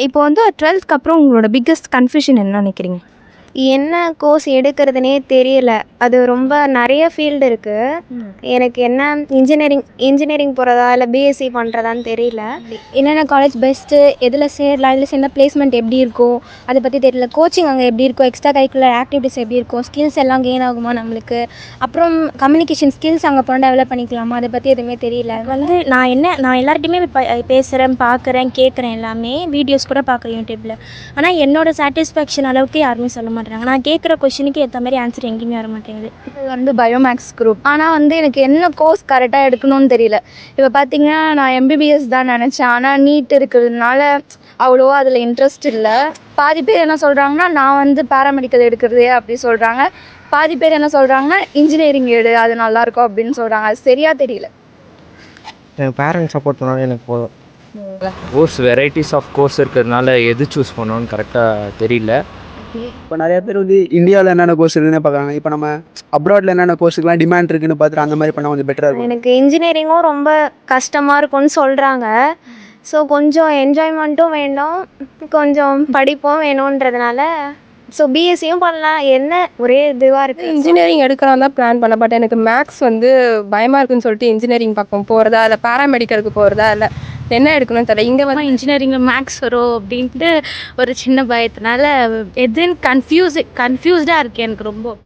இப்போ வந்து 12th அப்புறம் உங்களோட பிக்கெஸ்ட் கன்ஃப்யூஷன் என்ன நினைக்கிறீங்க? என்ன கோர்ஸ் எடுக்கிறதுனே தெரியல. அது ரொம்ப நிறைய ஃபீல்டு இருக்குது. எனக்கு என்ன இன்ஜினியரிங் போகிறதா இல்லை பிஎஸ்சி பண்ணுறதான்னு தெரியல. என்னென்ன காலேஜ் பெஸ்ட்டு, எதில் சேரலாம், இதில் சேர்ந்தா பிளேஸ்மெண்ட் எப்படி இருக்கும், அதை பற்றி தெரியல. கோச்சிங் அங்கே எப்படி இருக்கும், எக்ஸ்ட்ரா கரிக்குலர் ஆக்டிவிட்டீஸ் எப்படி இருக்கும், ஸ்கில்ஸ் எல்லாம் கெயின் ஆகுமா நம்மளுக்கு, அப்புறம் கம்யூனிகேஷன் ஸ்கில்ஸ் அங்கே போனால் டெவலப் பண்ணிக்கலாமா, அதை பற்றி எதுவுமே தெரியல. வந்து நான் எல்லார்ட்டையுமே பேசுகிறேன், பார்க்குறேன், கேட்குறேன், எல்லாமே வீடியோஸ் கூட பார்க்குறேன் யூடியூப்பில். ஆனால் என்னோட சாட்டிஸ்ஃபேக்ஷன் அளவுக்கு யாருமே சொல்ல மாட்டேறாங்க. நான் கேட்குற கொஷினுக்கு ஏற்ற மாதிரி ஆன்சர் எங்கேயுமே வர மாட்டேங்குது. இது வந்து பயோமேக்ஸ் குரூப். ஆனால் வந்து எனக்கு என்ன கோர்ஸ் கரெக்டாக எடுக்கணும்னு தெரியல. இப்போ பார்த்தீங்கன்னா நான் எம்பிபிஎஸ் தான் நினச்சேன். ஆனால் நீட் இருக்கிறதுனால அவ்வளோவா அதில் இன்ட்ரெஸ்ட் இல்லை. பாதி பேர் என்ன சொல்கிறாங்கன்னா நான் வந்து பேராமெடிக்கல் எடுக்கிறதே அப்படி சொல்கிறாங்க. பாதி பேர் என்ன சொல்கிறாங்கன்னா இன்ஜினியரிங் எடு, அது நல்லாயிருக்கும் அப்படின்னு சொல்கிறாங்க. அது சரியாக தெரியல. என் பேரண்ட்ஸ் சப்போர்ட் பண்ணாலும் எனக்கு போதும். கோர்ஸ் வெரைட்டிஸ் ஆஃப் கோர்ஸ் இருக்கிறதுனால எது சூஸ் பண்ணணும்னு கரெக்டாக தெரியல. இப்போ நிறைய பேர் வந்து இந்தியாவில் என்னென்ன கோர்ஸ் இருக்குன்னு பார்க்குறாங்க. இப்போ நம்ம அப்ராடில் என்னென்ன கோர்ஸுக்குலாம் டிமாண்ட் இருக்குன்னு பார்த்துட்டு அந்த மாதிரி பண்ணால் கொஞ்சம் பெட்டராக இருக்கும். எனக்கு இன்ஜினியரிங்கும் ரொம்ப கஷ்டமாக இருக்கும்னு சொல்கிறாங்க. ஸோ கொஞ்சம் என்ஜாய்மெண்ட்டும் வேணும், கொஞ்சம் படிப்பும் வேணுன்றதுனால ஸோ பிஎஸ்சியும் பண்ணலாம். என்ன ஒரே இதுவாக இருக்குது. இன்ஜினியரிங் எடுக்கலாம் தான் பிளான் பண்ண, பட் எனக்கு மேக்ஸ் வந்து பயமாக இருக்குன்னு சொல்லிட்டு இன்ஜினியரிங் பக்கம் போகிறதா இல்லை பேராமெடிக்கலுக்கு போகிறதா இல்லை என்ன எடுக்கணும்னு தெரியல. இங்கே வந்து இன்ஜினியரிங்கில் மேக்ஸ் வரும் அப்படின்ட்டு ஒரு சின்ன பயத்தினால எதுன்னு கன்ஃபியூஸ்டாக இருக்குது எனக்கு ரொம்ப.